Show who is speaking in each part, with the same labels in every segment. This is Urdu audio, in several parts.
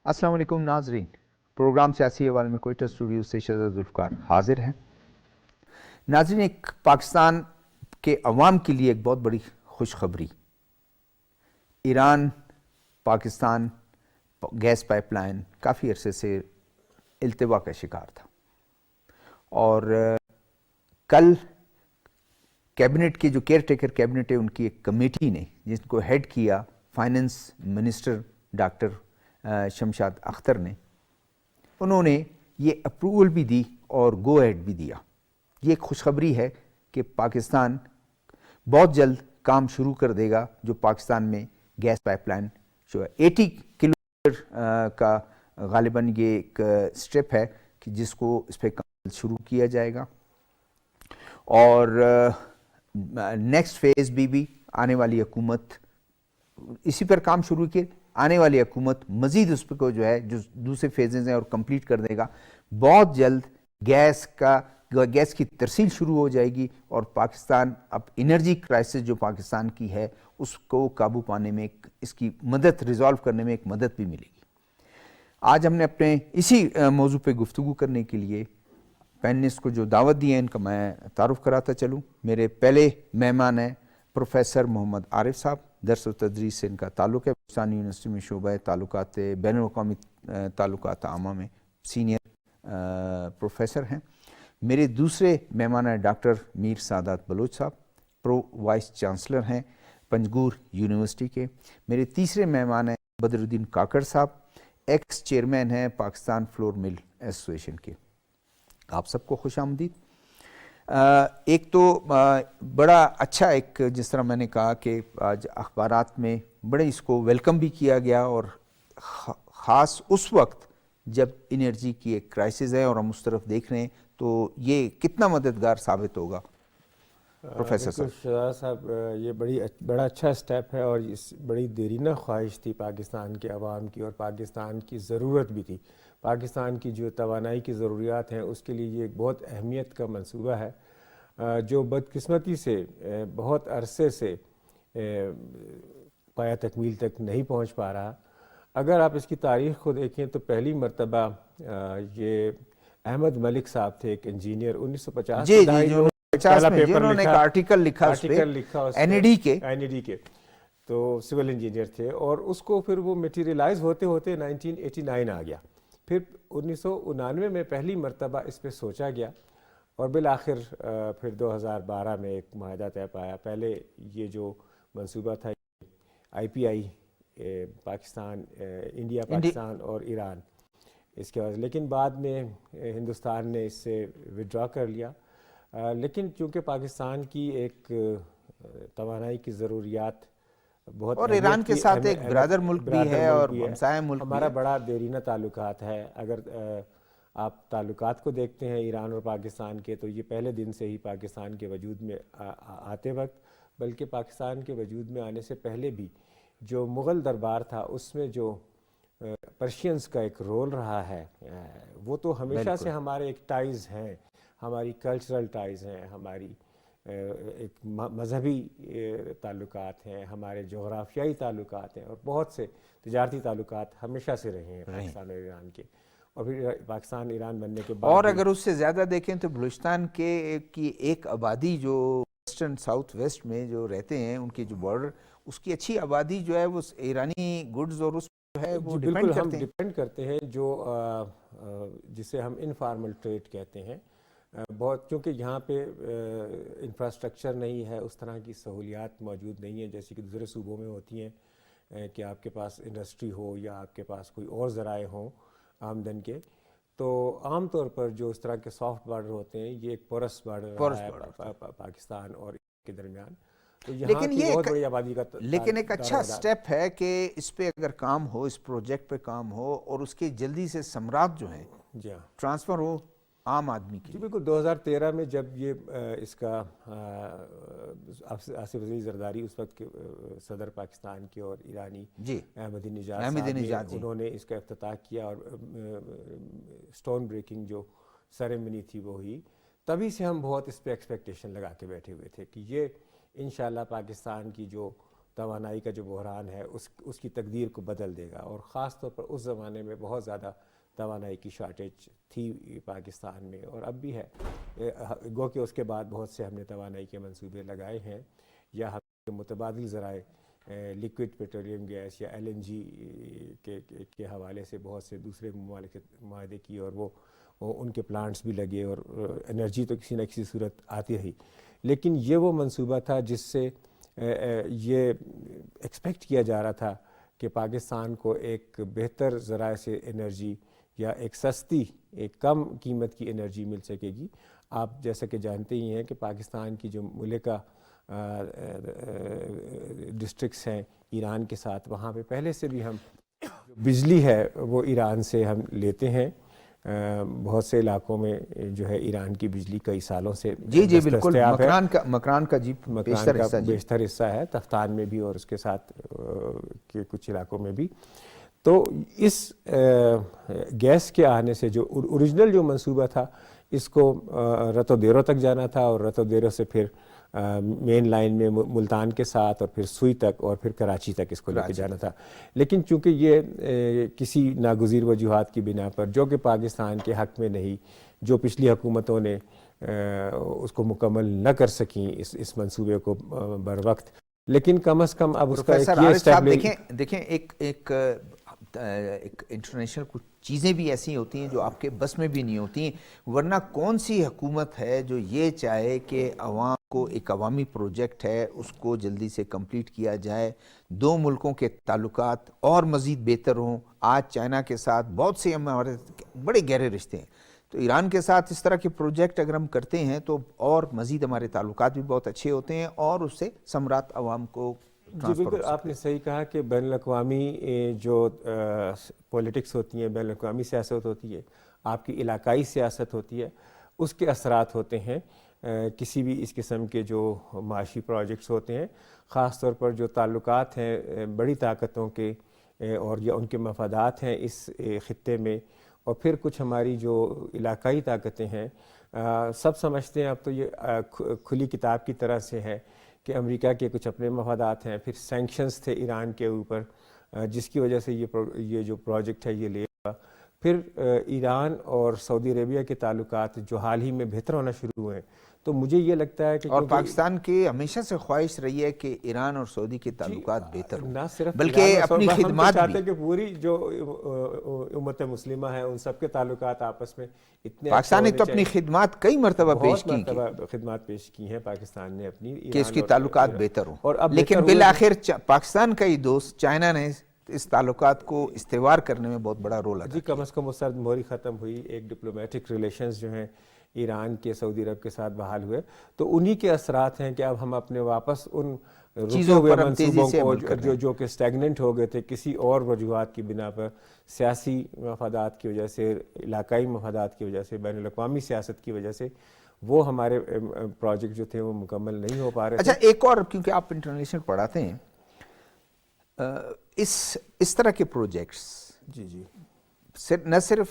Speaker 1: السلام علیکم ناظرین، پروگرام سیاسی حوالے میں کوئٹہ اسٹوڈیو سے شہزاد ذوالفقار حاضر ہیں۔ ناظرین، ایک پاکستان کے عوام کے لیے ایک بہت بڑی خوشخبری، Iran Pakistan gas pipeline کافی عرصے سے التوا کا شکار تھا، اور کل کیبنٹ کی جو کیئر ٹیکر کیبنٹ ہے ان کی ایک کمیٹی نے، جس کو ہیڈ کیا finance minister doctor Shamshad Akhtar نے، انہوں نے یہ اپروول بھی دی اور گو ایڈ بھی دیا۔ یہ ایک خوشخبری ہے کہ پاکستان بہت جلد کام شروع کر دے گا، جو پاکستان میں گیس پائپ لائن جو ہے 80 کلومیٹر کا غالباً یہ ایک سٹیپ ہے کہ جس کو اس پہ کام شروع کیا جائے گا، اور نیکسٹ فیز بھی آنے والی حکومت اسی پر کام شروع کیے، آنے والی حکومت مزید اس کو جو ہے جو دوسرے فیزز ہیں اور کمپلیٹ کر دے گا۔ بہت جلد گیس کی ترسیل شروع ہو جائے گی، اور پاکستان اب انرجی کرائسس جو پاکستان کی ہے اس کو قابو پانے میں اس کی مدد ریزالو کرنے میں ایک مدد بھی ملے گی۔ آج ہم نے اپنے اسی موضوع پہ گفتگو کرنے کے لیے پینلسٹ کو جو دعوت دی ہے ان کا میں تعارف کراتا چلوں۔ میرے پہلے مہمان ہیں پروفیسر محمد عارف صاحب، درس و تدریس سے ان کا تعلق ہے، پاکستان یونیورسٹی میں شعبہ تعلقات بین الاقوامی تعلقات عامہ میں سینئر پروفیسر ہیں۔ میرے دوسرے مہمان ہیں ڈاکٹر میر سعادت بلوچ صاحب، پرو وائس چانسلر ہیں پنجگور یونیورسٹی کے۔ میرے تیسرے مہمان ہیں بدر الدین کاکڑ صاحب، ایکس چیئرمین ہیں پاکستان فلور مل ایسوسیشن کے۔ آپ سب کو خوش آمدید۔ ایک تو بڑا اچھا ایک جس طرح میں نے کہا کہ آج اخبارات میں بڑے اس کو ویلکم بھی کیا گیا، اور خاص اس وقت جب انرجی کی ایک کرائسس ہے اور ہم اس طرف دیکھ رہے ہیں، تو یہ کتنا مددگار ثابت ہوگا پروفیسر صاحب؟
Speaker 2: شہزاد صاحب، یہ بڑا اچھا سٹیپ ہے، اور اس بڑی دیرینہ خواہش تھی پاکستان کے عوام کی، اور پاکستان کی ضرورت بھی تھی۔ پاکستان کی جو توانائی کی ضروریات ہیں اس کے لیے یہ ایک بہت اہمیت کا منصوبہ ہے، جو بدقسمتی سے بہت عرصے سے پایہ تکمیل تک نہیں پہنچ پا رہا۔ اگر آپ اس کی تاریخ کو دیکھیں تو پہلی مرتبہ یہ احمد ملک صاحب تھے، ایک انجینئر، 1950
Speaker 1: جی جنہوں نے ایک آرٹیکل لکھا این ای ڈی کے،
Speaker 2: تو سول انجینئر تھے، اور اس کو پھر وہ میٹیریلائز ہوتے ہوتے 1989 آ گیا۔ پھر 1999 میں پہلی مرتبہ اس پہ سوچا گیا، اور بالآخر پھر 2012 میں ایک معاہدہ طے پایا۔ پہلے یہ جو منصوبہ تھا IPI پاکستان، انڈیا پاکستان اور ایران، اس کے بعد لیکن بعد میں ہندوستان نے اس سے وڈرا کر لیا۔ لیکن چونکہ پاکستان کی ایک توانائی کی ضروریات بہت،
Speaker 1: اور ایران کے ساتھ ایک برادر ملک بھی ہے اور ہمسایہ ملک بھی ہے،
Speaker 2: ہمارا بڑا دیرینہ تعلقات ہے۔ اگر آپ تعلقات کو دیکھتے ہیں ایران اور پاکستان کے، تو یہ پہلے دن سے ہی پاکستان کے وجود میں آتے وقت، بلکہ پاکستان کے وجود میں آنے سے پہلے بھی جو مغل دربار تھا اس میں جو پرشینز کا ایک رول رہا ہے، وہ تو ہمیشہ سے ہمارے ایک ٹائز ہیں، ہماری کلچرل ٹائز ہیں، ہماری ایک مذہبی تعلقات ہیں، ہمارے جغرافیائی تعلقات ہیں، اور بہت سے تجارتی تعلقات ہمیشہ سے رہے ہیں پاکستان اور ایران کے، اور پھر پاکستان ایران بننے کے بعد۔
Speaker 1: اور اگر اس سے زیادہ دیکھیں تو بلوچستان کی ایک آبادی جو ویسٹرن ساؤتھ ویسٹ میں جو رہتے ہیں، ان کی جو بارڈر، اس کی اچھی آبادی جو ہے وہ ایرانی گڈز اور اس ہے وہ
Speaker 2: بالکل ہم ڈیپینڈ کرتے ہیں، جو جسے ہم انفارمل ٹریڈ کہتے ہیں، بہت، کیونکہ یہاں پہ انفراسٹرکچر نہیں ہے، اس طرح کی سہولیات موجود نہیں ہیں جیسے کہ دوسرے صوبوں میں ہوتی ہیں، کہ آپ کے پاس انڈسٹری ہو یا آپ کے پاس کوئی اور ذرائع ہوں آمدن کے۔ تو عام طور پر جو اس طرح کے سافٹ بارڈر ہوتے ہیں، یہ ایک پورس بارڈر رہا ہے پاکستان اور کے درمیان، تو یہاں کی بہت بڑی آبادی کا۔
Speaker 1: لیکن ایک اچھا سٹیپ ہے کہ اس پہ اگر کام ہو، اس پروجیکٹ پہ کام ہو، اور اس کے جلدی سے ثمرات جو ہیں ٹرانسفر ہو عام آدمی کی۔
Speaker 2: بالکل 2013 میں جب یہ اس کا آصف عزیز زرداری اس وقت کے صدر پاکستان کے اور ایرانی احمدی نژاد، انہوں نے اس کا افتتاح کیا، اور سٹون بریکنگ جو سیریمنی تھی وہ ہوئی، تبھی سے ہم بہت اس پہ ایکسپیکٹیشن لگا کے بیٹھے ہوئے تھے کہ یہ انشاءاللہ پاکستان کی جو توانائی کا جو بحران ہے اس کی تقدیر کو بدل دے گا. اور خاص طور پر اس زمانے میں بہت زیادہ توانائی کی شارٹیج تھی پاکستان میں اور اب بھی ہے. گو کہ اس کے بعد بہت سے ہم نے توانائی کے منصوبے لگائے ہیں, یا ہم متبادل ذرائع لیکوڈ پیٹرولیم گیس یا LNG کے حوالے سے بہت سے دوسرے ممالک سے معاہدے کیے, اور وہ ان کے پلانٹس بھی لگے, اور انرجی تو کسی نہ کسی صورت آتی رہی. لیکن یہ وہ منصوبہ تھا جس سے یہ ایکسپیکٹ کیا جا رہا تھا کہ پاکستان کو ایک بہتر ذرائع سے انرجی یا ایک سستی, ایک کم قیمت کی انرجی مل سکے گی. آپ جیسا کہ جانتے ہی ہیں کہ پاکستان کی جو ملکہ ڈسٹرکٹس ہیں ایران کے ساتھ, وہاں پہ پہلے سے بھی ہم بجلی ہے وہ ایران سے ہم لیتے ہیں. بہت سے علاقوں میں جو ہے ایران کی بجلی کئی سالوں سے
Speaker 1: جی بالکل مکران کا
Speaker 2: بیشتر حصہ ہے, تفتان میں بھی اور اس کے ساتھ کے کچھ علاقوں میں بھی. تو اس گیس کے آنے سے جو اوریجنل جو منصوبہ تھا, اس کو رتو دیرو تک جانا تھا, اور رتو دیرو سے پھر مین لائن میں ملتان کے ساتھ, اور پھر سوئی تک, اور پھر کراچی تک اس کو لے کے جانا تھا. لیکن چونکہ یہ کسی ناگزیر وجوہات کی بنا پر, جو کہ پاکستان کے حق میں نہیں, جو پچھلی حکومتوں نے اس کو مکمل نہ کر سکیں اس منصوبے کو بر وقت, لیکن کم از کم اب اس کا
Speaker 1: دیکھیں ایک انٹرنیشنل کچھ چیزیں بھی ایسی ہوتی ہیں جو آپ کے بس میں بھی نہیں ہوتی ہیں, ورنہ کون سی حکومت ہے جو یہ چاہے کہ عوام کو ایک عوامی پروجیکٹ ہے اس کو جلدی سے کمپلیٹ کیا جائے, دو ملکوں کے تعلقات اور مزید بہتر ہوں. آج چائنا کے ساتھ بہت سے ہمارے بڑے گہرے رشتے ہیں, تو ایران کے ساتھ اس طرح کے پروجیکٹ اگر ہم کرتے ہیں تو اور مزید ہمارے تعلقات بھی بہت اچھے ہوتے ہیں, اور اس سے ثمرات عوام کو.
Speaker 2: جی بالکل, آپ نے صحیح کہا کہ بین الاقوامی جو پولیٹکس ہوتی ہیں, بین الاقوامی سیاست ہوتی ہے, آپ کی علاقائی سیاست ہوتی ہے, اس کے اثرات ہوتے ہیں کسی بھی اس قسم کے جو معاشی پروجیکٹس ہوتے ہیں. خاص طور پر جو تعلقات ہیں بڑی طاقتوں کے اور یا ان کے مفادات ہیں اس خطے میں, اور پھر کچھ ہماری جو علاقائی طاقتیں ہیں. سب سمجھتے ہیں اب تو یہ کھلی کتاب کی طرح سے ہے کہ امریکہ کے کچھ اپنے مفادات ہیں, پھر سینکشنز تھے ایران کے اوپر جس کی وجہ سے یہ جو پروجیکٹ ہے یہ لے گا. پھر ایران اور سعودی عربیہ کے تعلقات جو حال ہی میں بہتر ہونا شروع ہوئے, تو مجھے یہ لگتا ہے کہ
Speaker 1: اور پاکستان کی ہمیشہ سے خواہش رہی ہے کہ ایران اور سعودی کے تعلقات بہتر ہوں,
Speaker 2: نہ صرف
Speaker 1: بلکہ اپنی خدمات بھی.
Speaker 2: چاہتے ہیں کہ پوری جو امت مسلمہ ہے ان سب کے تعلقات آپس میں اتنے,
Speaker 1: پاکستان نے تو اپنی خدمات کئی مرتبہ پیش کی,
Speaker 2: خدمات پیش کی ہیں پاکستان نے اپنی,
Speaker 1: کہ اس کی تعلقات بہتر ہوں, لیکن بالآخر پاکستان کا ہی دوست چائنا نے اس تعلقات کو استوار کرنے میں بہت بڑا رول ادا کیا.
Speaker 2: کم از کم وہ سرد مہری ختم ہوئی, ایک ڈپلومیٹک ریلیشنز جو ہیں ایران کے سعودی عرب کے ساتھ بحال ہوئے, تو انہی کے اثرات ہیں کہ اب ہم اپنے واپس ان رکے ہوئے منصوبوں کو جو کہ سٹیگننٹ ہو گئے تھے کسی اور وجوہات کی بنا پر, سیاسی مفادات کی وجہ سے, علاقائی مفادات کی وجہ سے, بین الاقوامی سیاست کی وجہ سے, وہ ہمارے پروجیکٹ جو تھے وہ مکمل نہیں ہو پا رہے تھے.
Speaker 1: اچھا ایک اور, کیونکہ آپ انٹرنیشنل پڑھاتے ہیں, اس طرح کے پروجیکٹس
Speaker 2: جی
Speaker 1: نہ صرف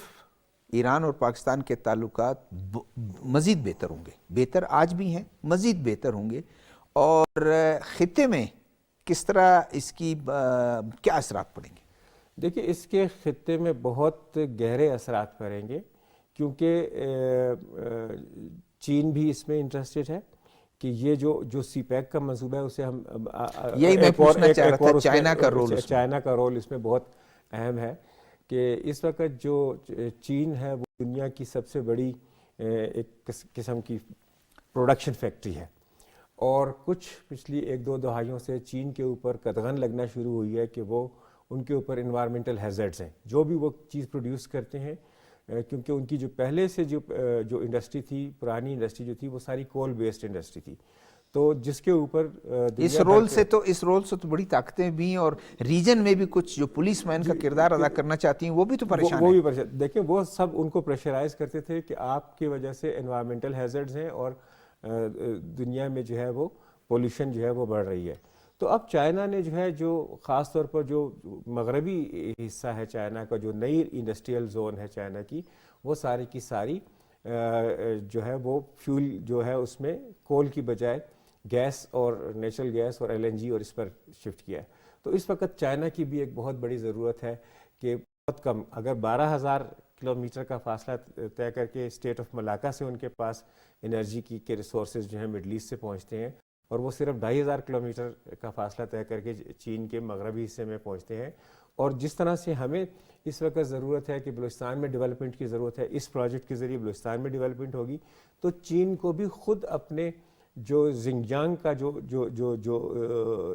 Speaker 1: ایران اور پاکستان کے تعلقات مزید بہتر ہوں گے, بہتر آج بھی ہیں, مزید بہتر ہوں گے, اور خطے میں کس طرح اس کی کیا اثرات پڑیں گے؟
Speaker 2: دیکھیں اس کے خطے میں بہت گہرے اثرات پڑیں گے, کیونکہ چین بھی اس میں انٹرسٹڈ ہے کہ یہ جو سی پیک کا منصوبہ ہے اسے ہم,
Speaker 1: یہی میں پوچھنا چاہ رہا تھا,
Speaker 2: چائنا کا رول اس میں بہت اہم ہے, کہ اس وقت جو چین ہے وہ دنیا کی سب سے بڑی ایک قسم کی پروڈکشن فیکٹری ہے, اور کچھ پچھلی 1-2 دہائیوں سے چین کے اوپر قدغن لگنا شروع ہوئی ہے کہ وہ ان کے اوپر انوائرمنٹل ہیزرڈز ہیں جو بھی وہ چیز پروڈیوس کرتے ہیں, کیونکہ ان کی جو پہلے سے جو انڈسٹری تھی, پرانی انڈسٹری جو تھی وہ ساری کول بیسڈ انڈسٹری تھی, تو جس کے اوپر
Speaker 1: اس رول سے تو بڑی طاقتیں بھی ہیں, اور ریجن میں بھی کچھ جو پولیس مین کا کردار ادا کرنا چاہتی ہیں وہ بھی تو پریشان ہیں.
Speaker 2: دیکھیں وہ سب ان کو پریشرائز کرتے تھے کہ آپ کی وجہ سے انوائرمنٹل ہیزرڈز ہیں اور دنیا میں جو ہے وہ پولوشن جو ہے وہ بڑھ رہی ہے. تو اب چائنا نے جو ہے, جو خاص طور پر جو مغربی حصہ ہے چائنا کا, جو نئی انڈسٹریل زون ہے چائنا کی, وہ ساری کی ساری جو ہے وہ فیول جو ہے اس میں کول کی بجائے گیس اور نیچرل گیس اور LNG اور اس پر شفٹ کیا ہے. تو اس وقت چائنا کی بھی ایک بہت بڑی ضرورت ہے کہ بہت کم، اگر 12,000 کلومیٹر کا فاصلہ طے کر کے اسٹیٹ آف ملاکا سے ان کے پاس انرجی کے ریسورسز جو ہیں مڈل ایسٹ سے پہنچتے ہیں، اور وہ صرف 2,500 کلومیٹر کا فاصلہ طے کر کے چین کے مغربی حصے میں پہنچتے ہیں. اور جس طرح سے ہمیں اس وقت ضرورت ہے کہ بلوچستان میں ڈیولپمنٹ کی ضرورت ہے، اس پروجیکٹ کے ذریعے بلوچستان میں ڈیولپمنٹ ہوگی، تو چین کو بھی خود اپنے جو زنجیانگ کا جو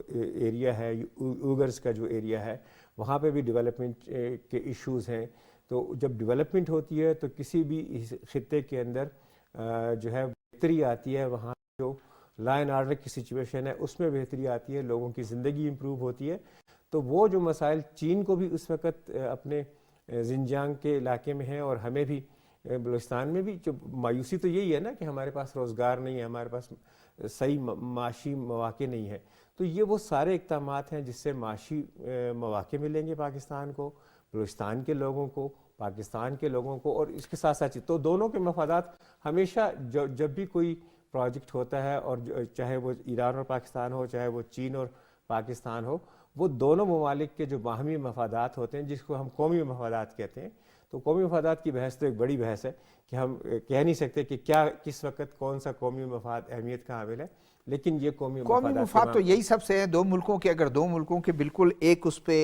Speaker 2: ایریا ہے، اوگرز کا جو ایریا ہے، وہاں پہ بھی ڈیولپمنٹ کے ایشوز ہیں. تو جب ڈیولپمنٹ ہوتی ہے تو کسی بھی خطے کے اندر جو ہے بہتری آتی ہے، وہاں جو لا اینڈ آرڈر کی سچویشن ہے اس میں بہتری آتی ہے، لوگوں کی زندگی امپروو ہوتی ہے. تو وہ جو مسائل چین کو بھی اس وقت اپنے زنجیانگ کے علاقے میں ہیں، اور ہمیں بھی بلوچستان میں بھی جو مایوسی تو یہی ہے نا کہ ہمارے پاس روزگار نہیں ہے، ہمارے پاس صحیح معاشی مواقع نہیں ہے. تو یہ وہ سارے اقدامات ہیں جس سے معاشی مواقع ملیں گے پاکستان کو، بلوچستان کے لوگوں کو، پاکستان کے لوگوں کو، اور اس کے ساتھ ساتھ تو دونوں کے مفادات ہمیشہ جب بھی کوئی پروجیکٹ ہوتا ہے، اور چاہے وہ ایران اور پاکستان ہو، چاہے وہ چین اور پاکستان ہو، وہ دونوں ممالک کے جو باہمی مفادات ہوتے ہیں جس کو ہم قومی مفادات کہتے ہیں. تو قومی مفادات کی بحث تو ایک بڑی بحث ہے کہ ہم کہہ نہیں سکتے کہ کیا کس وقت کون سا قومی مفاد اہمیت کا حامل ہے، لیکن یہ قومی
Speaker 1: مفاد تو یہی سب سے ہیں. دو ملکوں کے، اگر دو ملکوں کے بالکل ایک اس پہ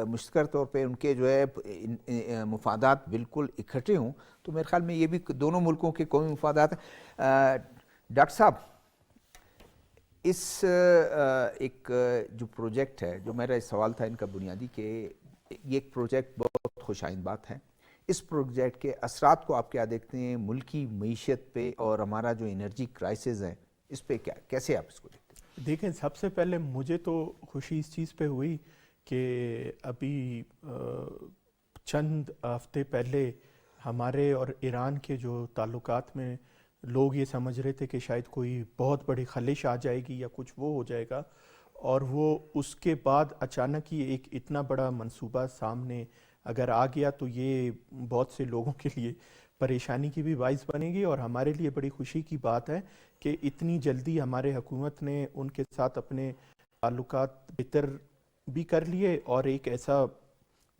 Speaker 1: مشترکہ طور پہ ان کے جو ہے مفادات بالکل اکٹھے ہوں تو میرے خیال میں یہ بھی دونوں ملکوں کے قومی مفادات ہیں. ڈاکٹر صاحب، اس ایک جو پروجیکٹ ہے، جو میرا سوال تھا ان کا بنیادی کہ یہ ایک پروجیکٹ بہت خوش آئند بات ہے، اس پروجیکٹ کے اثرات کو آپ کیا دیکھتے ہیں ملکی معیشت پہ، اور ہمارا جو انرجی کرائسس ہے اس پہ کیسے آپ اس کو دیکھتے ہیں؟
Speaker 3: دیکھیں، سب سے پہلے مجھے تو خوشی اس چیز پہ ہوئی کہ ابھی چند ہفتے پہلے ہمارے اور ایران کے جو تعلقات میں لوگ یہ سمجھ رہے تھے کہ شاید کوئی بہت بڑی خلش آ جائے گی یا کچھ وہ ہو جائے گا، اور وہ اس کے بعد اچانک ہی ایک اتنا بڑا منصوبہ سامنے اگر آ گیا تو یہ بہت سے لوگوں کے لیے پریشانی کی بھی باعث بنے گی، اور ہمارے لیے بڑی خوشی کی بات ہے کہ اتنی جلدی ہمارے حکومت نے ان کے ساتھ اپنے تعلقات بہتر بھی کر لیے، اور ایک ایسا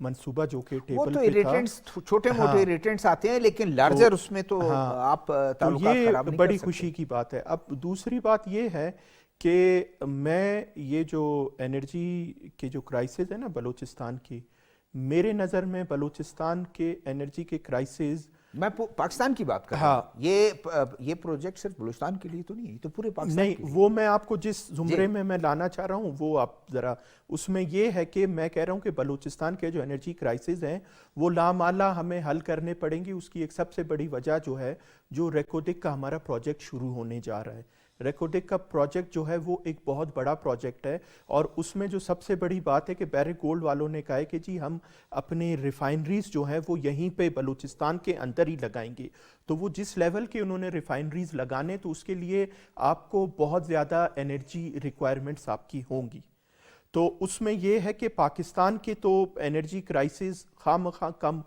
Speaker 3: منصوبہ جو کہ ٹیبل پہ تھا.
Speaker 1: چھوٹے موٹے ریٹنٹس آتے ہیں لیکن لارجر اس میں تو آپ تعلقات خراب نہیں کر سکتے.
Speaker 3: بڑی خوشی کی بات ہے. اب دوسری بات یہ ہے کہ میں یہ جو انرجی کے جو کرائسس ہے نا بلوچستان کی، میرے نظر میں بلوچستان کے انرجی کے کرائسس،
Speaker 1: میں پاکستان کی بات کر رہا ہوں، یہ پروجیکٹ صرف بلوچستان کے لیے تو نہیں ہے، یہ تو پورے پاکستان کے لیے.
Speaker 3: نہیں، وہ میں آپ کو جس زمرے میں لانا چاہ رہا ہوں وہ آپ ذرا اس میں یہ ہے کہ میں کہہ رہا ہوں کہ بلوچستان کے جو انرجی کرائسس ہیں وہ لامالا ہمیں حل کرنے پڑیں گی. اس کی ایک سب سے بڑی وجہ جو ہے، جو ریکوڈک کا ہمارا پروجیکٹ شروع ہونے جا رہا ہے. ریکوڈک کا پروجیکٹ جو ہے وہ ایک بہت بڑا پروجیکٹ ہے، اور اس میں جو سب سے بڑی بات ہے کہ بیرک گولڈ والوں نے کہا ہے کہ جی ہم اپنے ریفائنریز جو ہیں وہ یہیں پہ بلوچستان کے اندر ہی لگائیں گے. تو وہ جس لیول کے انہوں نے ریفائنریز لگانے تو اس کے لیے آپ کو بہت زیادہ انرجی ریکوائرمنٹس آپ کی ہوں گی. تو اس میں یہ ہے کہ پاکستان کے تو انرجی کرائسس خواہ مخواہ کم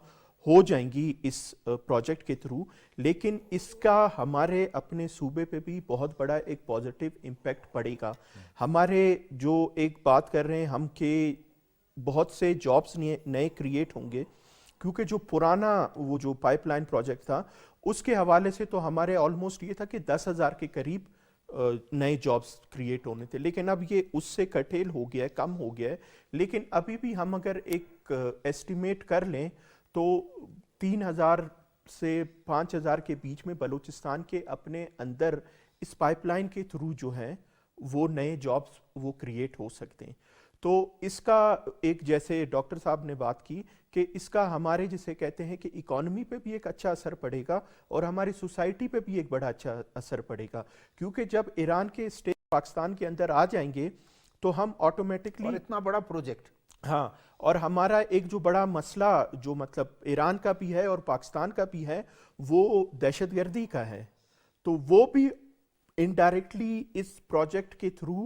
Speaker 3: ہو جائیں گی اس پروجیکٹ کے تھرو، لیکن اس کا ہمارے اپنے صوبے پہ بھی بہت بڑا ایک پازیٹیو امپیکٹ پڑے گا. ہمارے جو ایک بات کر رہے ہیں ہم کہ بہت سے جابس نئے کریٹ ہوں گے، کیونکہ جو پرانا وہ جو پائپ لائن پروجیکٹ تھا اس کے حوالے سے تو ہمارے آلموسٹ یہ تھا کہ 10,000 کے قریب نئے جابس کریٹ ہونے تھے، لیکن اب یہ اس سے کٹیل ہو گیا ہے، کم ہو گیا ہے. لیکن ابھی بھی ہم اگر ایک ایسٹیمیٹ کر لیں تو 3,000 سے 5,000 کے بیچ میں بلوچستان کے اپنے اندر اس پائپ لائن کے تھرو جو ہیں وہ نئے جابس وہ کریٹ ہو سکتے ہیں. تو اس کا ایک جیسے ڈاکٹر صاحب نے بات کی کہ اس کا ہمارے جسے کہتے ہیں کہ اکانومی پہ بھی ایک اچھا اثر پڑے گا، اور ہماری سوسائٹی پہ بھی ایک بڑا اچھا اثر پڑے گا، کیونکہ جب ایران کے اسٹیٹ پاکستان کے اندر آ جائیں گے تو ہم آٹومیٹکلی،
Speaker 1: اور اتنا بڑا پروجیکٹ،
Speaker 3: ہاں، اور ہمارا ایک جو بڑا مسئلہ جو مطلب ایران کا بھی ہے اور پاکستان کا بھی ہے وہ دہشت گردی کا ہے، تو وہ بھی انڈائریکٹلی اس پروجیکٹ کے تھرو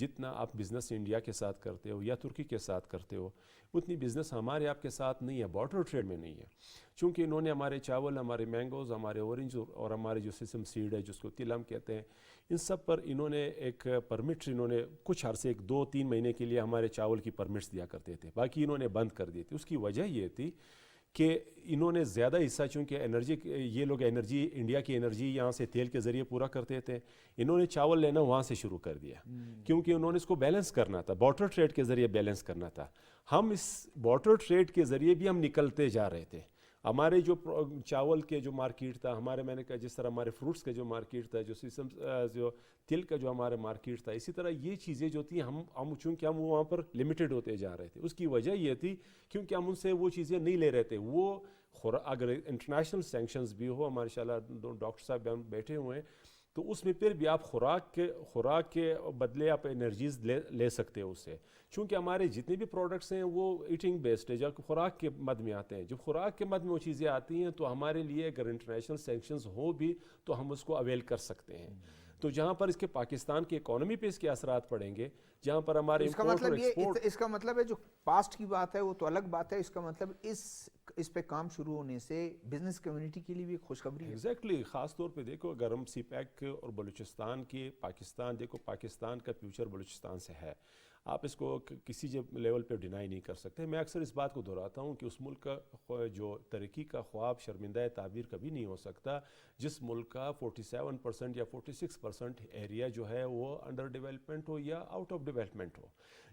Speaker 4: جتنا آپ بزنس انڈیا کے ساتھ کرتے ہو یا ترکی کے ساتھ کرتے ہو اتنی بزنس ہمارے آپ کے ساتھ نہیں ہے، بارٹر ٹریڈ میں نہیں ہے، چونکہ انہوں نے ہمارے چاول، ہمارے مینگوز، ہمارے اورنج اور ہمارے جو سیسم سیڈ ہے جس کو تل ہم کہتے ہیں، ان سب پر انہوں نے ایک پرمٹ، انہوں نے کچھ عرصے 2-3 مہینے کے لیے ہمارے چاول کی پرمٹس دیا کرتے تھے، باقی انہوں نے بند کر دی تھی۔ اس کی وجہ یہ تھی کہ انہوں نے زیادہ حصہ، چونکہ انرجی، یہ لوگ انرجی، انڈیا کی انرجی یہاں سے تیل کے ذریعے پورا کرتے تھے، انہوں نے چاول لینا وہاں سے شروع کر دیا، کیونکہ انہوں نے اس کو بیلنس کرنا تھا، بارٹر ٹریڈ کے ذریعے بیلنس کرنا تھا۔ ہم اس بارٹر ٹریڈ کے ذریعے بھی ہم نکلتے جا رہے تھے۔ ہمارے جو چاول کے جو مارکیٹ تھا، ہمارے، میں نے کہا جس طرح ہمارے فروٹس کا جو مارکیٹ تھا، جو سیسم، جو تل کا جو ہمارا مارکیٹ تھا، اسی طرح یہ چیزیں جو تھیں ہم چونکہ ہم وہاں پر لمیٹڈ ہوتے جا رہے تھے۔ اس کی وجہ یہ تھی کیونکہ ہم ان سے وہ چیزیں نہیں لے رہے تھے۔ وہ اگر انٹرنیشنل سینکشنز بھی ہو، ہمارے انشاءاللہ ڈاکٹر صاحب بیٹھے ہوئے ہیں، تو اس میں پھر بھی آپ خوراک کے بدلے آپ انرجیز لے سکتے ہو اس سے، چونکہ ہمارے جتنے بھی پروڈکٹس ہیں وہ ایٹنگ بیسڈ ہے، جو خوراک کے مد میں آتے ہیں۔ جب خوراک کے مد میں وہ چیزیں آتی ہیں تو ہمارے لیے اگر انٹرنیشنل سینکشنز ہو بھی تو ہم اس کو اویل کر سکتے ہیں۔ تو جہاں پر اس کے پاکستان کی اکانومی پہ اس کے اثرات پڑیں گے، جہاں پر ہمارے
Speaker 1: اس کا
Speaker 4: امپورٹ اور
Speaker 1: مطلب
Speaker 4: ایکسپورٹ،
Speaker 1: اس کا مطلب ہے جو پاسٹ کی بات ہے وہ تو الگ بات ہے، اس کا مطلب اس پہ کام شروع ہونے سے بزنس کمیونٹی کے لیے بھی ایک خوشخبری ہے۔
Speaker 4: ایگزیکٹلی، خاص طور پہ دیکھو اگر ہم سی پیک اور بلوچستان کی، پاکستان، دیکھو پاکستان کا فیوچر بلوچستان سے ہے، آپ اس کو کسی لیول پہ ڈینائی نہیں کر سکتے۔ میں اکثر اس بات کو دہراتا ہوں کہ اس ملک کا جو ترقی کا خواب شرمندہ تعبیر کبھی نہیں ہو سکتا جس ملک کا 47% یا 46% ایریا جو ہے وہ انڈر ڈیولپمنٹ ہو یا آؤٹ آف ڈیولپمنٹ ہو۔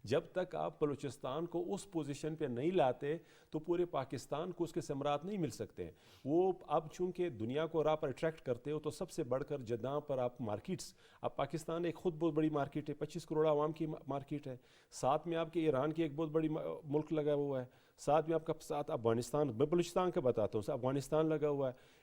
Speaker 4: جب تک آپ بلوچستان کو اس پوزیشن پہ نہیں لاتے تو پورے پاکستان کو اس کے ثمرات نہیں مل سکتے۔ وہ اب چونکہ دنیا کو آپ اٹریکٹ کرتے ہو تو سب سے بڑھ کر جہاں پر آپ مارکیٹس، اب پاکستان ایک خود بہت بڑی مارکیٹ ہے، 25 کروڑ عوام کی مارکیٹ ہے، ساتھ میں آپ کے ایران کی ایک بہت بڑی ملک لگا ہوا ہے، ساتھ میں آپ کا ساتھ افغانستان، میں بلوچستان کا بتاتا ہوں، افغانستان لگا ہوا ہے۔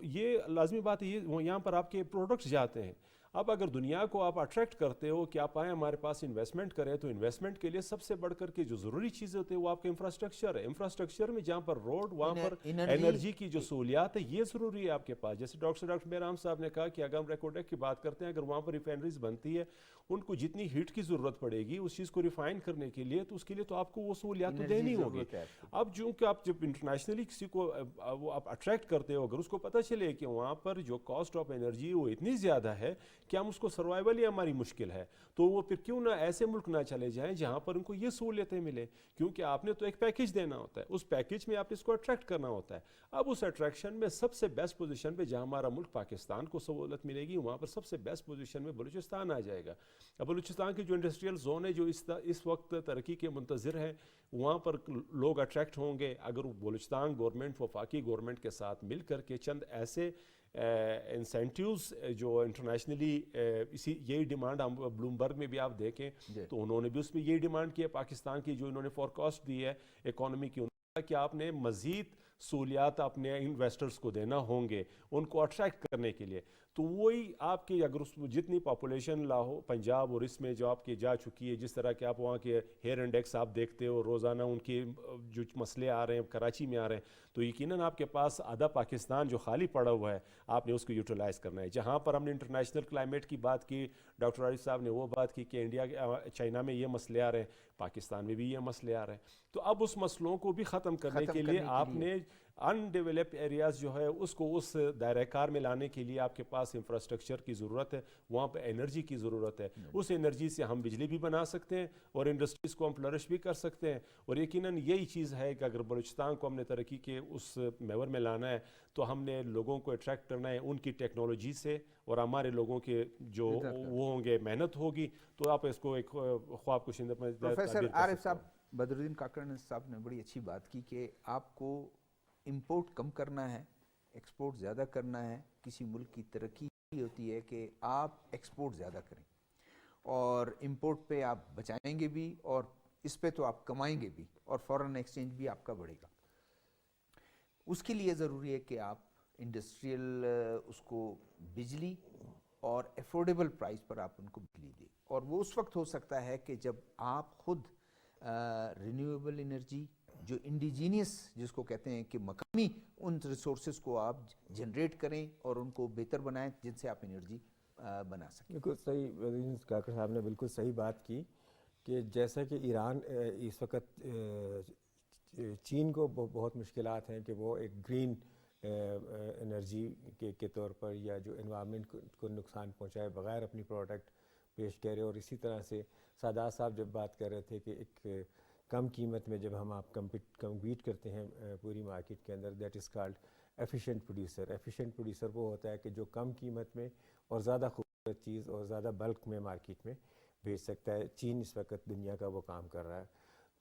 Speaker 4: یہ لازمی بات ہے، یہاں پر آپ کے پروڈکٹس جاتے ہیں۔ اب اگر دنیا کو آپ اٹریکٹ کرتے ہو کہ آپ آئیں ہمارے پاس انویسٹمنٹ کریں، تو انویسٹمنٹ کے لیے سب سے بڑھ کر کے جو ضروری چیزیں ہوتی ہیں وہ آپ کا انفراسٹرکچر ہے۔ انفراسٹرکچر میں جہاں پر روڈ، وہاں پر انرجی کی جو سہولیات ہے، یہ ضروری ہے آپ کے پاس۔ جیسے ڈاکٹر میرام صاحب نے کہا کہ اگر ہم ریکوڈیک کی بات کرتے ہیں، اگر وہاں پر ریفائنریز بنتی ہے، ان کو جتنی ہیٹ کی ضرورت پڑے گی اس چیز کو ریفائن کرنے کے لیے، تو اس کے لیے تو آپ کو وہ سہولیات تو دینی ہوگی۔ اب چونکہ آپ جب انٹرنیشنلی کسی کو وہ آپ اٹریکٹ کرتے ہو، اگر اس کو پتہ چلے کہ وہاں پر جو کاسٹ آف انرجی وہ اتنی زیادہ ہے کہ ہم اس کو سروائیول ہی ہماری مشکل ہے، تو وہ پھر کیوں نہ ایسے ملک نہ چلے جائیں جہاں پر ان کو یہ سہولتیں ملیں، کیونکہ آپ نے تو ایک پیکیج دینا ہوتا ہے، اس پیکیج میں آپ اس کو اٹریکٹ کرنا ہوتا ہے۔ اب اس اٹریکشن میں سب سے بیسٹ پوزیشن پہ جہاں ہمارا ملک پاکستان کو سہولت ملے گی، وہاں پر سب سے بیسٹ پوزیشن میں بلوچستان آ جائے گا۔ اب بلوچستان کی جو انڈسٹریل زون ہے جو اس وقت ترقی کے منتظر ہے، وہاں پر لوگ اٹریکٹ ہوں گے اگر بلوچستان گورنمنٹ وفاقی گورنمنٹ کے ساتھ مل کر کے چند ایسے انسینٹیوز جو انٹرنیشنلی یہی ڈیمانڈ ہم بلومبرگ میں بھی آپ دیکھیں تو انہوں نے بھی اس میں یہی ڈیمانڈ کی ہے، پاکستان کی جو انہوں نے فورکاسٹ دی ہے اکانومی کی، کہ آپ نے مزید سہولیات اپنے انویسٹرز کو دینا ہوں گے ان کو اٹریکٹ کرنے کے لیے۔ تو وہی آپ کی اگر اس جتنی پاپولیشن لاہور، پنجاب اور اس میں جو آپ کی جا چکی ہے، جس طرح کہ آپ وہاں کے ہیئر انڈیکس آپ دیکھتے ہو روزانہ، ان کے جو مسئلے آ رہے ہیں کراچی میں آ رہے ہیں، تو یقیناً آپ کے پاس آدھا پاکستان جو خالی پڑا ہوا ہے آپ نے اس کو یوٹیلائز کرنا ہے۔ جہاں پر ہم نے انٹرنیشنل کلائمیٹ کی بات کی، ڈاکٹر عارف صاحب نے وہ بات کی کہ انڈیا چائنا میں یہ مسئلے آ رہے ہیں، پاکستان میں بھی یہ مسئلے آ رہے ہیں، تو اب اس مسئلوں کو بھی ختم کرنے کے لیے آپ نے ان ڈیولپڈ ایریاز جو ہے اس کو اس دائرہ کار میں لانے کے لیے آپ کے پاس انفراسٹرکچر کی ضرورت ہے، وہاں پہ انرجی کی ضرورت ہے۔ اس انرجی سے ہم بجلی بھی بنا سکتے ہیں اور انڈسٹریز کو ہم فلرش بھی کر سکتے ہیں، اور یقیناً یہی چیز ہے کہ اگر بلوچستان کو ہم نے ترقی کے اس محور میں لانا ہے تو ہم نے لوگوں کو اٹریکٹ کرنا ہے ان کی ٹیکنالوجی سے، اور ہمارے لوگوں کے جو وہ ہوں گے محنت ہوگی تو آپ اس کو ایک خواب کشندہ
Speaker 1: پروفیسر عارف صاحب، بدرالدین کاکڑ صاحب نے بڑی اچھی بات کی کہ آپ کو امپورٹ کم کرنا ہے، ایکسپورٹ زیادہ کرنا ہے۔ کسی ملک کی ترقی ہوتی ہے کہ آپ ایکسپورٹ زیادہ کریں، اور امپورٹ پہ آپ بچائیں گے بھی اور اس پہ تو آپ کمائیں گے بھی، اور فورن ایکسچینج بھی آپ کا بڑھے گا۔ اس کے لیے ضروری ہے کہ آپ انڈسٹریل اس کو بجلی اور افورڈیبل پرائس پر آپ ان کو بجلی دیں، اور وہ اس وقت ہو سکتا ہے کہ جب آپ خود رینیویبل انرجی جو انڈیجینیس جس کو کہتے ہیں کہ مقامی ان ریسورسز کو آپ جنریٹ کریں اور ان کو بہتر بنائیں جن سے آپ انرجی بنا سکیں.
Speaker 2: بالکل صحیح، کاکڑ صاحب نے بالکل صحیح بات کی کہ جیسا کہ ایران اس وقت چین کو بہت مشکلات ہیں کہ وہ ایک گرین انرجی کے طور پر یا جو انوائرمنٹ کو نقصان پہنچائے بغیر اپنی پروڈکٹ پیش کرے. اور اسی طرح سے سادات صاحب جب بات کر رہے تھے کہ ایک کم قیمت میں جب ہم آپ کمپیٹ کرتے ہیں پوری مارکیٹ کے اندر، that is called efficient producer. Efficient producer وہ ہوتا ہے کہ جو کم قیمت میں اور زیادہ خوبصورت چیز اور زیادہ بلک میں مارکیٹ میں بھیج سکتا ہے. چین اس وقت دنیا کا وہ کام کر رہا ہے.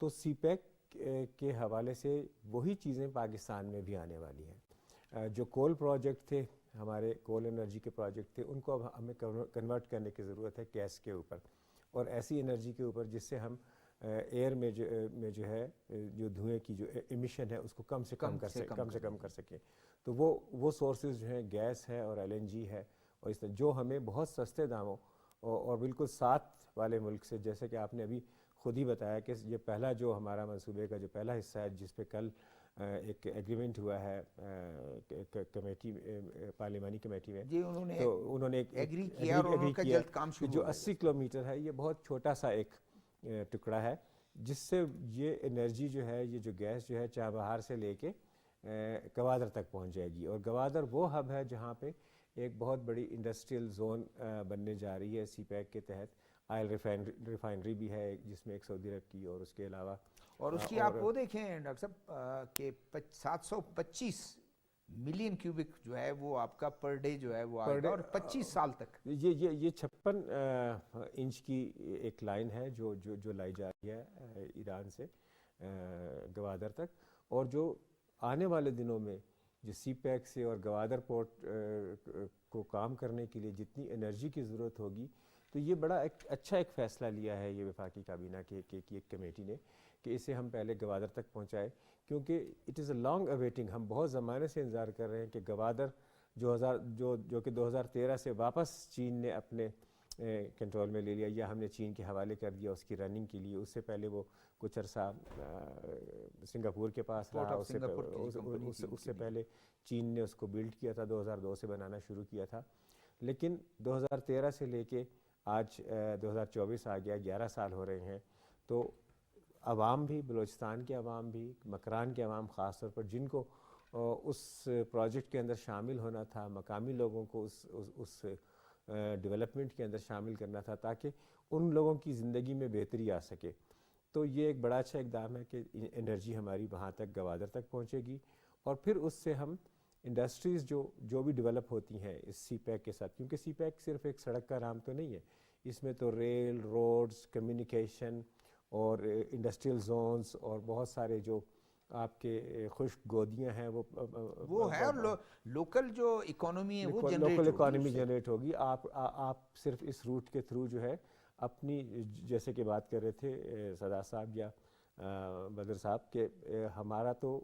Speaker 2: تو سی پیک کے حوالے سے وہی چیزیں پاکستان میں بھی آنے والی ہیں. جو کول پروجیکٹ تھے، ہمارے کول انرجی کے پروجیکٹ تھے، ان کو اب ہمیں کنورٹ کرنے کی ضرورت ہے گیس کے اوپر اور ایسی انرجی کے اوپر جس سے ہم ایئر میں جو ہے جو دھوئیں کی جو ایمیشن ہے اس کو کم سے کم کر سکیں. تو وہ سورسز جو ہیں گیس ہے اور LNG ہے، اور اس طرح جو ہمیں بہت سستے داموں اور بالکل ساتھ والے ملک سے، جیسے کہ آپ نے ابھی خود ہی بتایا کہ یہ پہلا جو ہمارا منصوبے کا جو پہلا حصہ ہے جس پہ کل ایک ایگریمنٹ ہوا ہے کمیٹی، پارلیمانی کمیٹی میں،
Speaker 1: جی
Speaker 2: انہوں نے
Speaker 1: ایگری کیا اور ان کا جلد کام شروع
Speaker 2: جو 80 کلومیٹر ہے. یہ بہت چھوٹا سا ایک ٹکڑا ہے جس سے یہ انرجی جو ہے، یہ جو گیس جو ہے چابہار سے لے کے گوادر تک پہنچ جائے گی. اور گوادر وہ ہب ہے جہاں پہ ایک بہت بڑی انڈسٹریل زون بننے جا رہی ہے سی پیک کے تحت. آئل ریفائنری بھی ہے جس میں ایک سعودی عرب کی، اور اس کے علاوہ
Speaker 1: اور اس کی آپ وہ دیکھیں ڈاکٹر صاحب کہ 725 ملین کیوبک جو ہے وہ آپ کا پر ڈے جو ہے وہ آئے گا اور 25 سال تک.
Speaker 2: یہ 56 انچ کی ایک لائن ہے جو لائی جا رہی ہے ایران سے گوادر تک. اور جو آنے والے دنوں میں جو سی پیک سے اور گوادر پورٹ کو کام کرنے کے لیے جتنی انرجی کی ضرورت ہوگی، تو یہ بڑا اچھا ایک فیصلہ لیا ہے یہ وفاقی کابینہ کی ایک کمیٹی نے کہ اسے ہم پہلے گوادر تک پہنچائے. کیونکہ اٹ از اے لانگ اویٹنگ، ہم بہت زمانے سے انتظار کر رہے ہیں کہ گوادر جو کہ 2013 سے واپس چین نے اپنے کنٹرول میں لے لیا یا ہم نے چین کے حوالے کر دیا اس کی رننگ کے لیے. اس سے پہلے وہ کچھ عرصہ سنگاپور کے پاس رہا، اس سے پہلے چین نے اس کو بلڈ کیا تھا، 2002 سے بنانا شروع کیا تھا. لیکن 2013 سے لے کے آج 2024 آ گیا، 11 سال ہو رہے ہیں. تو عوام بھی، بلوچستان کے عوام بھی، مکران کے عوام خاص طور پر، جن کو اس پروجیکٹ کے اندر شامل ہونا تھا، مقامی لوگوں کو اس ڈیولپمنٹ کے اندر شامل کرنا تھا تاکہ ان لوگوں کی زندگی میں بہتری آ سکے. تو یہ ایک بڑا اچھا اقدام ہے کہ انرجی ہماری وہاں تک گوادر تک پہنچے گی. اور پھر اس سے ہم انڈسٹریز جو بھی ڈیولپ ہوتی ہیں اس سی پیک کے ساتھ، کیونکہ سی پیک صرف ایک سڑک کا نام تو نہیں ہے، اس میں تو ریل، روڈز، کمیونیکیشن اور انڈسٹریل زونز اور بہت سارے جو آپ کے خشک گودیاں ہیں وہ
Speaker 1: ہے، اور لوکل جو اکانومی ہے وہ
Speaker 2: لوکل اکانومی جنریٹ ہوگی. آپ صرف اس روٹ کے تھرو جو ہے اپنی، جیسے کہ بات کر رہے تھے سادات صاحب یا بدر صاحب، کہ ہمارا تو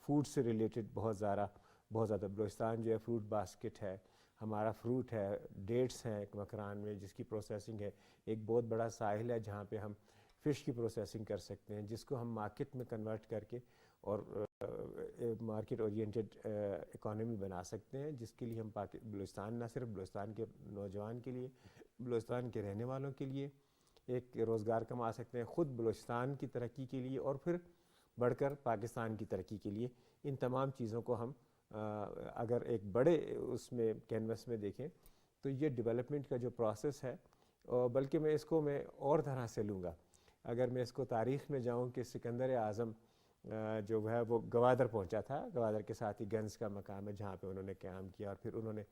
Speaker 2: فوڈ سے ریلیٹڈ بہت زیادہ بلوچستان جو ہے فروٹ باسکٹ ہے، ہمارا فروٹ ہے، ڈیٹس ہیں مکران میں جس کی پروسیسنگ ہے. ایک بہت بڑا ساحل ہے جہاں پہ ہم فش کی پروسیسنگ کر سکتے ہیں جس کو ہم مارکیٹ میں کنورٹ کر کے اور مارکیٹ اورینٹڈ اکانومی بنا سکتے ہیں، جس کے لیے ہم بلوچستان، نہ صرف بلوچستان کے نوجوان کے لیے، بلوچستان کے رہنے والوں کے لیے ایک روزگار کما سکتے ہیں، خود بلوچستان کی ترقی کے لیے اور پھر بڑھ کر پاکستان کی ترقی کے لیے. ان تمام چیزوں کو ہم اگر ایک بڑے اس میں کینوس میں دیکھیں تو یہ ڈیولپمنٹ کا جو پروسیس ہے، بلکہ میں اور طرح سے لوں گا. اگر میں اس کو تاریخ میں جاؤں کہ سکندر اعظم جو ہے وہ گوادر پہنچا تھا، گوادر کے ساتھ ہی گنج کا مقام ہے جہاں پہ انہوں نے قیام کیا، اور پھر انہوں نے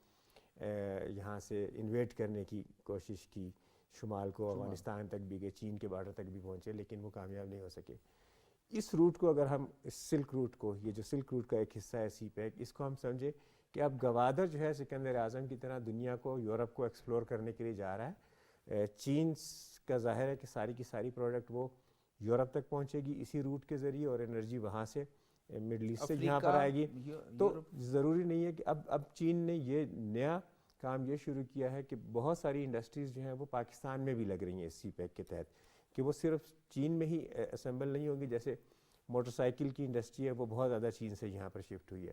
Speaker 2: یہاں سے انویٹ کرنے کی کوشش کی، شمال کو افغانستان تک بھی گئے، چین کے بارڈر تک بھی پہنچے، لیکن وہ کامیاب نہیں ہو سکے. اس روٹ کو اگر ہم اس سلک روٹ کو، یہ جو سلک روٹ کا ایک حصہ ہے سی پیک، اس کو ہم سمجھے کہ اب گوادر جو ہے سکندر اعظم کی طرح دنیا کو، یورپ کو ایکسپلور کرنے کے لیے جا رہا ہے. چین کا ظاہر ہے کہ ساری کی ساری پروڈکٹ وہ یورپ تک پہنچے گی اسی روٹ کے ذریعے، اور انرجی وہاں سے مڈل ایسٹ سے یہاں پر آئے گی. تو ضروری نہیں ہے کہ اب چین نے یہ نیا کام یہ شروع کیا ہے کہ بہت ساری انڈسٹریز جو ہیں وہ پاکستان میں بھی لگ رہی ہیں اس سی پیک کے تحت، کہ وہ صرف چین میں ہی اسمبل نہیں ہوگی. جیسے موٹر سائیکل کی انڈسٹری ہے وہ بہت زیادہ چین سے یہاں پر شفٹ ہوئی ہے،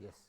Speaker 1: Yes.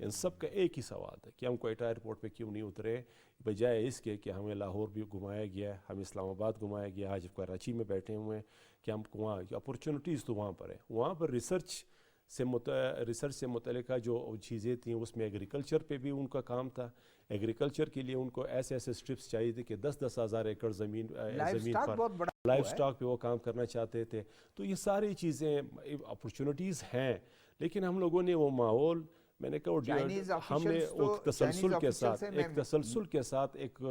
Speaker 4: ان سب کا ایک ہی سوال ہے کہ ہم کوئٹہ ایئرپورٹ پہ کیوں نہیں اترے، بجائے اس کے کہ ہمیں لاہور بھی گھمایا گیا، ہمیں اسلام آباد گھمایا گیا، آج کراچی میں بیٹھے ہوئے ہیں کہ ہم وہاں اپرچونیٹیز تو وہاں پر ہے. وہاں پر ریسرچ سے متعلقہ جو چیزیں تھیں اس میں ایگریکلچر پہ بھی ان کا کام تھا. ایگریکلچر کے لیے ان کو ایسے اسٹرپس چاہیے تھے کہ 10-10 ہزار ایکڑ زمین پر لائف سٹاک پہ وہ کام کرنا چاہتے تھے. تو یہ ساری چیزیں اپرچونیٹیز ہیں، لیکن ہم لوگوں نے وہ ماحول، میں نے کہا ہم نے تسلسل کے ساتھ ایک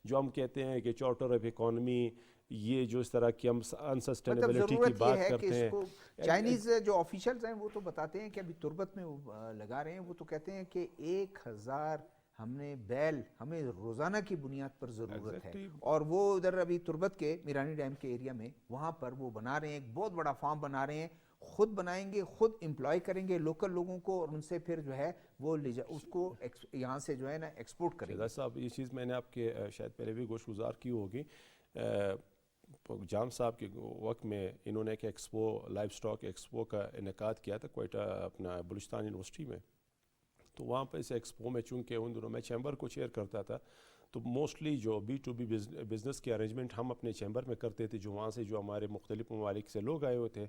Speaker 4: جو ہم کہتے ہیں کہ چارٹر آف اکانومی، یہ جو اس طرح کی ہم انسسٹینیبلٹی کی بات کرتے ہیں.
Speaker 1: چائنیز جو آفیشلز ہیں وہ تو بتاتے ہیں کہ ابھی تربت میں وہ لگا رہے ہیں، وہ تو کہتے ہیں کہ 1000 ہم نے بیل ہمیں روزانہ کی بنیاد پر ضرورت ہے. اور وہ ادھر ابھی تربت کے میرانی ڈیم کے ایریا میں وہاں پر وہ بنا رہے ہیں، ایک بہت بڑا فارم بنا رہے ہیں، خود بنائیں گے، خود امپلائی کریں گے لوکل لوگوں کو، اور ان سے پھر جو ہے وہ اس کو یہاں سے جو ہے نا ایکسپورٹ کریں گے.
Speaker 4: صاحب یہ چیز میں نے آپ کے شاید پہلے بھی گوش گزار کی ہوگی، جام صاحب کے وقت میں انہوں نے ایک ایکسپو، لائف سٹاک ایکسپو کا انعقاد کیا تھا کوئٹہ اپنا بلوچستان یونیورسٹی میں. تو وہاں پہ اس ایکسپو میں چونکہ ان دنوں میں چیمبر کو چیئر کرتا تھا، تو موسٹلی جو B2B بزنس کے ارینجمنٹ ہم اپنے چیمبر میں کرتے تھے، جو وہاں سے جو ہمارے مختلف ممالک سے لوگ آئے ہوئے تھے.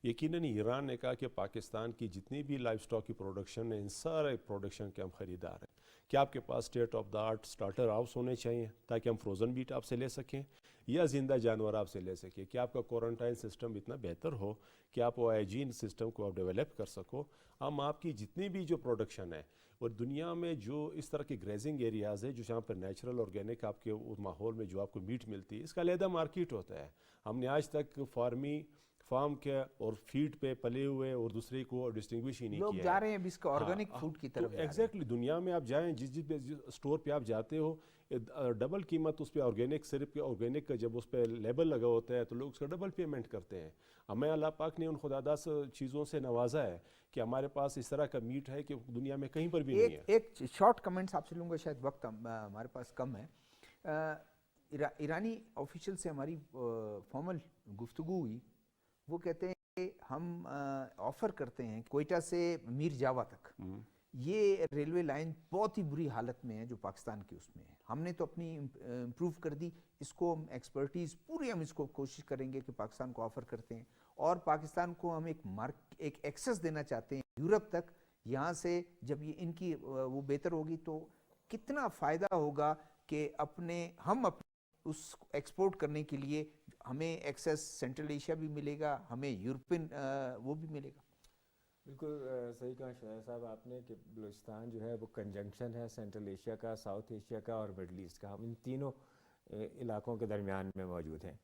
Speaker 4: یقیناً ایران نے کہا کہ پاکستان کی جتنی بھی لائف سٹاک کی پروڈکشن ہے، ان سارے پروڈکشن کے ہم خریدار ہیں. کہ آپ کے پاس state of the art starter house ہونے چاہیے تاکہ ہم فروزن میٹ آپ سے لے سکیں یا زندہ جانور آپ سے لے سکیں، کہ آپ کا کوارنٹائن سسٹم اتنا بہتر ہو کہ آپ وہ ہائیجین سسٹم کو آپ ڈیولپ کر سکو. ہم آپ کی جتنی بھی جو پروڈکشن ہے، اور دنیا میں جو اس طرح کے گریزنگ ایریاز ہے جو جہاں پر نیچرل آرگینک آپ کے ماحول میں جو آپ کو میٹ ملتی ہے، اس کا علیحدہ مارکیٹ ہوتا ہے. ہم نے آج تک فارم کے اور فیڈ پہ پلے ہوئے اور دوسرے کو ڈسٹنگوش ہی نہیں کیا.
Speaker 1: لوگ جا رہے ہیں اب اس کا آرگینک فوڈ کی طرف.
Speaker 4: ایگزیکٹلی دنیا میں آپ جائیں، جس اسٹور پہ آپ جاتے ہو، ڈبل قیمت اس پہ آرگینک، صرف آرگینک کا جب اس پہ لیبل لگا ہوتا ہے تو لوگ اس کا ڈبل پیمنٹ کرتے ہیں. ہمیں اللہ پاک نے ان خداداد چیزوں سے نوازا ہے کہ ہمارے پاس اس طرح کا میٹ ہے کہ دنیا میں کہیں پر بھی نہیں ہے.
Speaker 1: ایک شارٹ کمنٹس آپ سے لوں گا، شاید وقت ہمارے پاس کم ہے. ایرانی آفیشل سے ہماری فارمل گفتگو ہوئی، وہ کہتے ہیں کہ ہم آفر کرتے ہیں کوئٹہ سے میر جاوا تک، یہ ریلوے لائن بہت ہی بری حالت میں ہے جو پاکستان کی اس میں ہے. ہم نے تو اپنی امپروو کر دی، اس کو ہم ایکسپرٹیز پوری ہم اس کو کوشش کریں گے کہ پاکستان کو آفر کرتے ہیں، اور پاکستان کو ہم ایک ایکسس دینا چاہتے ہیں یورپ تک. یہاں سے جب یہ ان کی وہ بہتر ہوگی تو کتنا فائدہ ہوگا کہ ہم اس ایکسپورٹ کرنے کے لیے ہمیں ایکسس سینٹرل ایشیا بھی ملے گا، ہمیں یورپین وہ بھی ملے گا.
Speaker 2: بالکل صحیح کہا شاہد صاحب آپ نے کہ بلوچستان جو ہے وہ کنجنکشن ہے سینٹرل ایشیا کا، ساؤتھ ایشیا کا اور مڈل ایسٹ کا. ہم ان تینوں علاقوں کے درمیان میں موجود ہیں.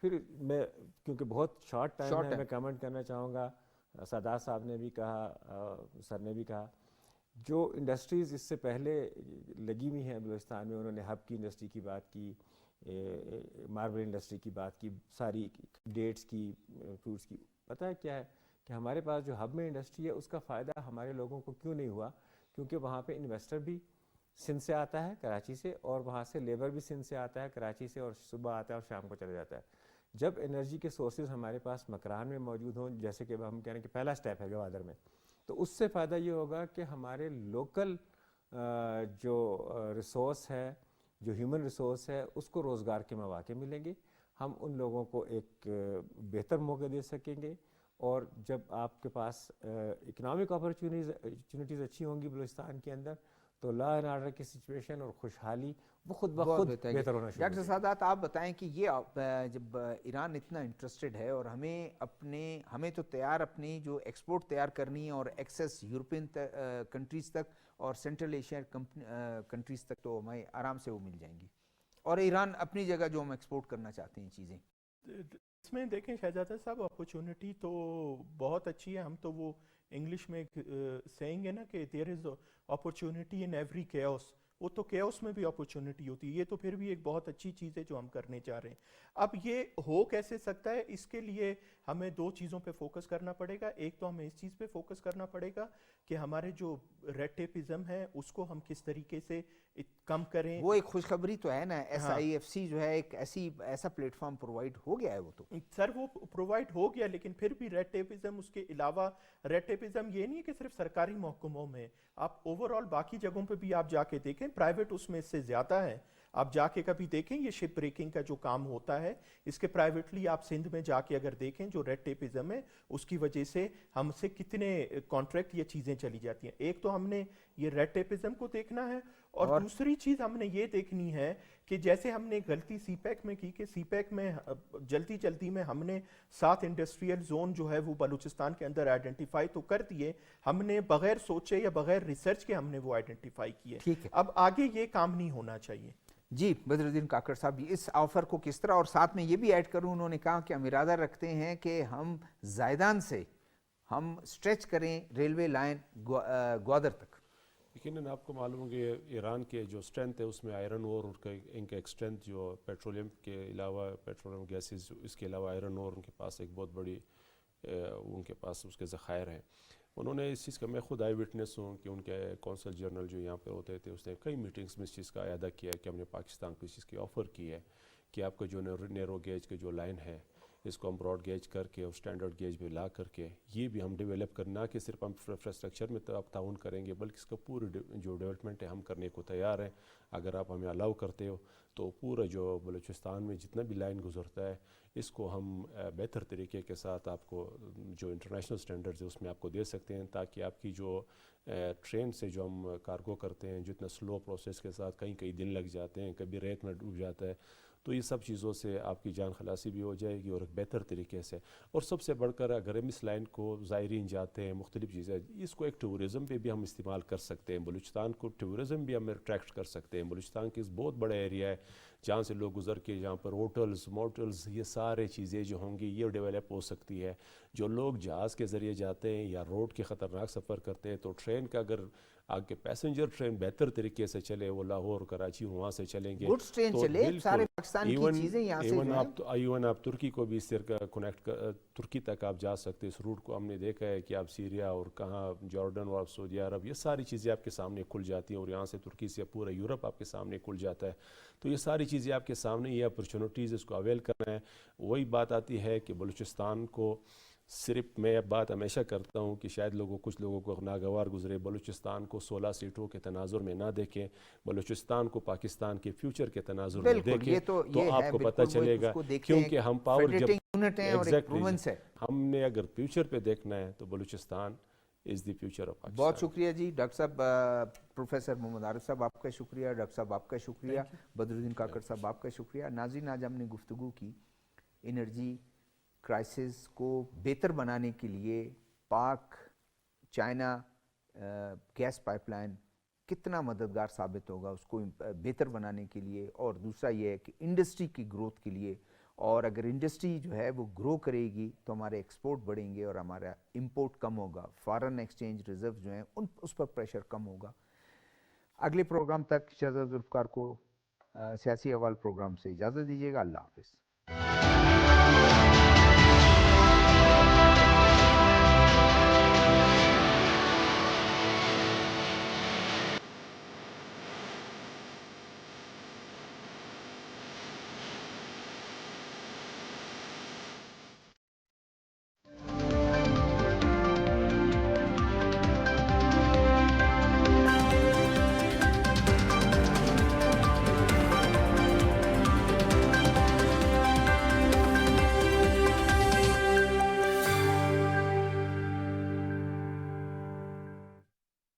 Speaker 2: پھر میں کیونکہ بہت شارٹ ٹائم ہے، میں کمنٹ کرنا چاہوں گا. سادات صاحب نے بھی کہا، سر نے بھی کہا، جو انڈسٹریز اس سے پہلے لگی ہوئی ہیں بلوچستان میں، انہوں نے ہب کی انڈسٹری کی بات کی، ماربل انڈسٹری کی بات کی، ساری ڈیٹس کی، فروٹس کی. پتہ ہے کیا ہے کہ ہمارے پاس جو ہب میں انڈسٹری ہے اس کا فائدہ ہمارے لوگوں کو کیوں نہیں ہوا؟ کیونکہ وہاں پہ انویسٹر بھی سندھ سے آتا ہے، کراچی سے، اور وہاں سے لیبر بھی سندھ سے آتا ہے، کراچی سے، اور صبح آتا ہے اور شام کو چلا جاتا ہے. جب انرجی کے سورسز ہمارے پاس مکران میں موجود ہوں، جیسے کہ ہم کہہ رہے ہیں کہ پہلا سٹیپ ہے گوادر میں، تو اس سے فائدہ یہ ہوگا کہ ہمارے لوکل جو ریسورس ہے، جو ہیومن ریسورس ہے، اس کو روزگار کے مواقع ملیں گے. ہم ان لوگوں کو ایک بہتر موقع دے سکیں گے. اور جب آپ کے پاس اکنامک اپرچونیٹیز اچھی ہوں گی بلوچستان کے اندر، تو لا اینڈ آرڈر کی سچویشن اور خوشحالی وہ خود بخود بہتر ہونا شروع ہوگی.
Speaker 1: ڈاکٹر سادات آپ بتائیں کہ یہ جب ایران اتنا انٹرسٹڈ ہے اور ہمیں تو تیار اپنی جو ایکسپورٹ تیار کرنی ہے اور ایکسیس یورپین کنٹریز تک اور سینٹرل ایشیا کنٹریز تک تو ہمیں آرام سے وہ مل جائیں گی، اور ایران اپنی جگہ جو ہم ایکسپورٹ کرنا چاہتے ہیں چیزیں.
Speaker 3: اس میں دیکھیں شہزادہ صاحب، اپرچونٹی تو بہت اچھی ہے. ہم تو وہ انگلش میں سینگ ہے نا کہ دیر از اپرچونٹی ان ایوری کیوس، وہ تو کیوس میں بھی اپرچونٹی ہوتی ہے. یہ تو پھر بھی ایک بہت اچھی چیز ہے جو ہم کرنے چاہ رہے ہیں. اب یہ ہو کیسے سکتا ہے؟ اس کے لیے ہمیں دو چیزوں پہ فوکس کرنا پڑے گا. ایک تو ہمیں اس چیز پہ فوکس کرنا پڑے گا کہ ہمارے جو ریڈ ٹیپزم ہے اس کو ہم کس طریقے سے کم کریں.
Speaker 1: وہ ایک خوشخبری تو ہے نا, SIFC جو ہے ایک ایسا پلیٹ فارم پرووائڈ ہو گیا ہے. وہ تو
Speaker 3: سر وہ پرووائڈ ہو گیا, لیکن پھر بھی ریڈ ٹیپزم, اس کے علاوہ ریڈ ٹیپزم یہ نہیں ہے کہ صرف سرکاری محکموں میں, آپ اوور آل باقی جگہوں پہ بھی آپ جا کے دیکھیں, پرائیویٹ اس میں اس سے زیادہ ہے. آپ جا کے کبھی دیکھیں یہ شپ بریکنگ کا جو کام ہوتا ہے اس کے پرائیویٹلی آپ سندھ میں جا کے اگر دیکھیں جو ریڈ ٹیپزم ہے اس کی وجہ سے ہم سے کتنے کانٹریکٹ یہ چیزیں چلی جاتی ہیں. ایک تو ہم نے یہ ریڈ ٹیپزم کو دیکھنا ہے, اور دوسری چیز ہم نے یہ دیکھنی ہے کہ جیسے ہم نے غلطی سی پیک میں کی کہ سی پیک میں جلدی میں ہم نے 7 انڈسٹریل زون جو ہے وہ بلوچستان کے اندر آئیڈینٹیفائی تو کر دیے, ہم نے بغیر سوچے یا بغیر ریسرچ کے ہم نے وہ آئیڈینٹیفائی کیے. اب آگے یہ کام نہیں ہونا چاہیے.
Speaker 1: جی بدر الدین کاکڑ صاحب, اس آفر کو کس طرح, اور ساتھ میں یہ بھی ایڈ کروں, انہوں نے کہا کہ ہم ارادہ رکھتے ہیں کہ ہم زائدان سے ہم سٹریچ کریں ریلوے لائن گوادر تک.
Speaker 4: یقیناً آپ کو معلوم ہے کہ ایران کے جو اسٹرینتھ ہے اس میں آئرن اور ان کا ایک اسٹرینتھ جو پیٹرولیم کے علاوہ, پیٹرولیم گیسز, اس کے علاوہ آئرن اور ان کے پاس ایک بہت بڑی ان کے پاس اس کے ذخائر ہیں. انہوں نے اس چیز کا, میں خود آئی وٹنس ہوں کہ ان کے کونسل جنرل جو یہاں پہ ہوتے تھے اس نے کئی میٹنگز میں اس چیز کا اعادہ کیا ہے کہ ہم نے پاکستان کو اس چیز کی آفر کی ہے کہ آپ کا جو نیرو گیج کے جو لائن ہے اس کو ہم براڈ گیج کر کے اور اسٹینڈرڈ گیج میں لا کر کے یہ بھی ہم ڈیولپ کرنا, کہ صرف ہم انفراسٹرکچر میں تعاون کریں گے بلکہ اس کا پورے جو ڈیولپمنٹ ہے ہم کرنے کو تیار ہیں. اگر آپ ہمیں الاؤ کرتے ہو تو پورا جو بلوچستان میں جتنا بھی لائن گزرتا ہے اس کو ہم بہتر طریقے کے ساتھ آپ کو جو انٹرنیشنل سٹینڈرڈز ہے اس میں آپ کو دے سکتے ہیں, تاکہ آپ کی جو ٹرین سے جو ہم کارگو کرتے ہیں جو اتنا سلو پروسیس کے ساتھ کئی دن لگ جاتے ہیں, کبھی ریت میں ڈوب جاتا ہے, تو یہ سب چیزوں سے آپ کی جان خلاصی بھی ہو جائے گی اور ایک بہتر طریقے سے. اور سب سے بڑھ کر اگر ہم اس لائن کو زائرین جاتے ہیں, مختلف چیزیں, اس کو ایک ٹورزم پہ بھی ہم استعمال کر سکتے ہیں. بلوچستان کو ٹورزم بھی ہم اٹریکٹ کر سکتے ہیں. بلوچستان کی بہت بڑا ایریا ہے جہاں سے لوگ گزر کے, جہاں پر ہوٹلز, موٹلز, یہ سارے چیزیں جو ہوں گی یہ ڈیولپ ہو سکتی ہے. جو لوگ جہاز کے ذریعے جاتے ہیں یا روڈ کے خطرناک سفر کرتے ہیں تو ٹرین کا اگر آگے پیسنجر ٹرین بہتر طریقے سے چلے, وہ لاہور, کراچی, وہاں سے چلیں گے,
Speaker 1: گڈس ٹرین چلے, سارے پاکستان کی چیزیں یہاں سے
Speaker 4: ایون آپ ترکی کو بھی اس طرح کنیکٹ ترکی تک آپ جا سکتے. اس روٹ کو ہم نے دیکھا ہے کہ آپ سیریا اور کہاں جارڈن اور سعودی عرب, یہ ساری چیزیں آپ کے سامنے کھل جاتی ہیں, اور یہاں سے ترکی سے پورا یورپ آپ کے سامنے کھل جاتا ہے. تو یہ ساری چیزیں آپ کے سامنے, یہ اپرچونٹیز, اس کو اویل کرنا ہے. وہی بات آتی ہے کہ بلوچستان کو صرف, میں بات ہمیشہ کرتا ہوں کہ شاید کچھ لوگوں کو ناگوار گزرے, بلوچستان کو 16 سیٹوں کے تناظر میں نہ دیکھیں, بلوچستان کو پاکستان کے فیوچر کے تناظر میں دیکھیں, تو آپ کو پتہ چلے گا. کیونکہ ہم پاور ہم نے اگر فیوچر پہ دیکھنا ہے تو بلوچستان از دی فیوچر آف پاکستان.
Speaker 1: بہت شکریہ جی ڈاکٹر صاحب, پروفیسر محمد عارف صاحب آپ کا شکریہ, ڈاکٹر صاحب آپ کا شکریہ, بدر الدین کاکڑ صاحب آپ کا شکریہ. ناظرین, آج ہم نے گفتگو کی انرجی کرائسس کو بہتر بنانے کے لیے پاک چائنا گیس پائپ لائن کتنا مددگار ثابت ہوگا اس کو بہتر بنانے کے لیے, اور دوسرا یہ ہے کہ انڈسٹری کی گروتھ کے لیے, اور اگر انڈسٹری جو ہے وہ گرو کرے گی تو ہمارے ایکسپورٹ بڑھیں گے اور ہمارا امپورٹ کم ہوگا, فارن ایکسچینج ریزرو جو ہیں اس پر پریشر کم ہوگا. اگلے پروگرام تک شہزاد ذوالفقار کو سیاسی احوال پروگرام سے اجازت دیجیے گا. اللہ حافظ.